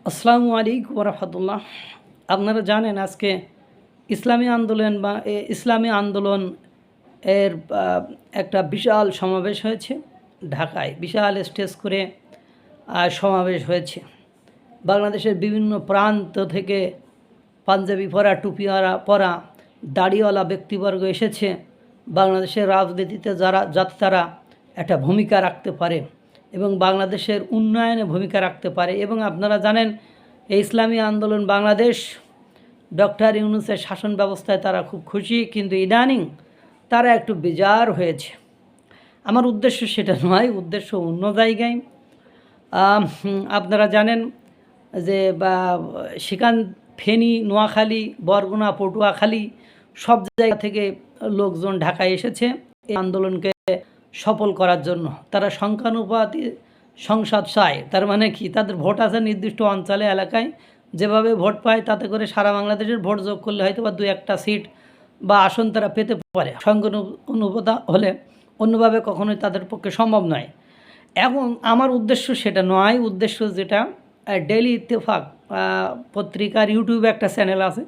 আসসালামু আলাইকুম রহমতুল্লাহ। আপনারা জানেন আজকে ইসলামী আন্দোলন বা ইসলামী আন্দোলন এর একটা বিশাল সমাবেশ হয়েছে ঢাকায়। বিশাল স্টেজ করে সমাবেশ হয়েছে। বাংলাদেশের বিভিন্ন প্রান্ত থেকে পাঞ্জাবি পরা, টুপিওয়ালা পরা, দাড়িওয়ালা ব্যক্তিবর্গ এসেছে বাংলাদেশের রাজনীতিতে যাতে তারা একটা ভূমিকা রাখতে পারে এবং বাংলাদেশের উন্নয়নে ভূমিকা রাখতে পারে। এবং আপনারা জানেন এই ইসলামী আন্দোলন বাংলাদেশ ডক্টর ইউনূসের শাসন ব্যবস্থায় তারা খুব খুশি, কিন্তু ইদানিং তারা একটু বেজার হয়েছে। আমার উদ্দেশ্য সেটা নয়, উদ্দেশ্য অন্য জায়গায়। আপনারা জানেন যে সেখান ফেনী, নোয়াখালী, বরগুনা, পটুয়াখালী সব জায়গা থেকে লোকজন ঢাকায় এসেছে এই আন্দোলনকে সফল করার জন্য। তারা সংখ্যানুপাতে সংসদ চায়। তার মানে কি, তাদের ভোট আছে নির্দিষ্ট অঞ্চলে, এলাকায় যেভাবে ভোট পায় তাতে করে সারা বাংলাদেশের ভোট যোগ করলে হয়তো বা 2-1টা সিট বা আসন তারা পেতে পারে। সংখ্যানুপাতা হলে অন্যভাবে কখনোই তাদের পক্ষে সম্ভব নয়। এখন আমার উদ্দেশ্য সেটা নয়। উদ্দেশ্য যেটা, ডেইলি ইত্তেফাক পত্রিকার ইউটিউবে একটা চ্যানেল আছে,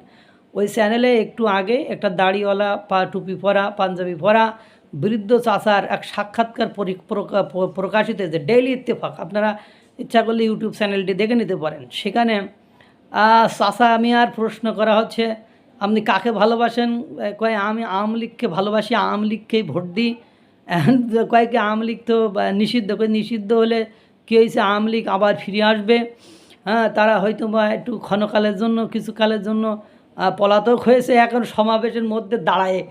ওই চ্যানেলে একটু আগে একটা দাড়িওয়ালা, টুপি পরা, পাঞ্জাবি পরা বৃদ্ধ চাচার এক সাক্ষাৎকার প্রকাশিত হয়েছে, ডেইলি ইত্তেফাক। আপনারা ইচ্ছা করলে ইউটিউব চ্যানেলটি দেখে নিতে পারেন। সেখানে চাচা মিয়ার প্রশ্ন করা হচ্ছে, আপনি কাকে ভালোবাসেন? কয় আমি আওয়ামী লীগকে ভালোবাসি, আওয়ামী লীগকেই ভোট দিই। কয়েকে আওয়ামী লীগ তো নিষিদ্ধ, নিষিদ্ধ হলে কী হয়েছে, আওয়ামী লীগ আবার ফিরে আসবে। হ্যাঁ, তারা হয়তো বা একটু ক্ষণকালের জন্য, কিছু কালের জন্য পলাতক হয়েছে। এখন সমাবেশের মধ্যে দাঁড়ায়,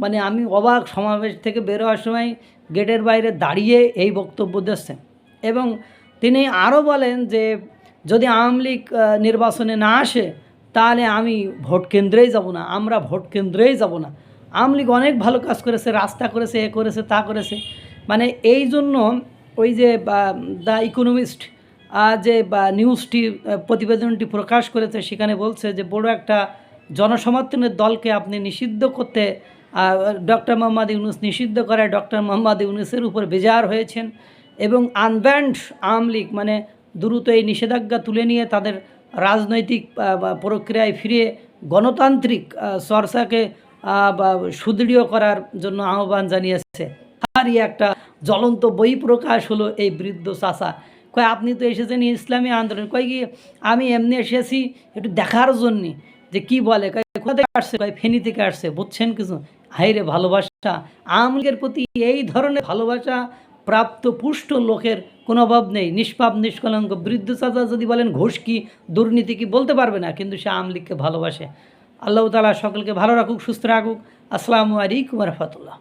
মানে আমি অবাক, সমাবেশ থেকে বের হওয়ার সময় গেটের বাইরে দাঁড়িয়ে এই বক্তব্য দিচ্ছেন। এবং তিনি আরও বলেন যে যদি আওয়ামী লীগ নির্বাচনে না আসে তাহলে আমি ভোট কেন্দ্রেই যাব না, আমরা ভোট কেন্দ্রেই যাব না। আওয়ামী লীগ অনেক ভালো কাজ করেছে, রাস্তা করেছে, এ করেছে, তা করেছে। মানে এই জন্য ওই যে দ্য ইকোনমিস্ট যে নিউজটি, প্রতিবেদনটি প্রকাশ করেছে, সেখানে বলছে যে বড় একটা জনসমর্থনের দলকে আপনি নিষিদ্ধ করতে, ডক্টর মোহাম্মদ ইউনূস নিষিদ্ধ করে ডক্টর মোহাম্মদ ইউনূসের উপর বেজার হয়েছেন। এবং আনব্যান্ড আওয়ামী লীগ মানে দ্রুত এই নিষেধাজ্ঞা তুলে নিয়ে তাদের রাজনৈতিক প্রক্রিয়ায় ফিরিয়ে গণতান্ত্রিক চর্চাকে সুদৃঢ় করার জন্য আহ্বান জানিয়েছে। তারই একটা জ্বলন্ত বই প্রকাশ হলো এই বৃদ্ধ চাচা। কয় আপনি তো এসেছেন ইসলামী আন্দোলন, কয় কি আমি এমনি এসেছি একটু দেখার জন্যে যে কি বলে। কোথা থেকে আসছে? কয় ফেনী থেকে আসছে। বুঝছেন কিছু? হাইরে ভালোবাসা! আওয়ামী লীগের প্রতি এই ধরনের ভালোবাসা প্রাপ্ত পুষ্ট লোকের কোনো অভাব নেই। নিষ্পাপ নিষ্কলঙ্ক বৃদ্ধ চাচা যদি বলেন ঘুষ কি, দুর্নীতি কি, বলতে পারবে না, কিন্তু সে আওয়ামী লীগকে ভালোবাসে। আল্লাহ তাআলা সকলকে ভালো রাখুক, সুস্থ রাখুক। আসসালামু আলাইকুম রহমতুল্লাহ।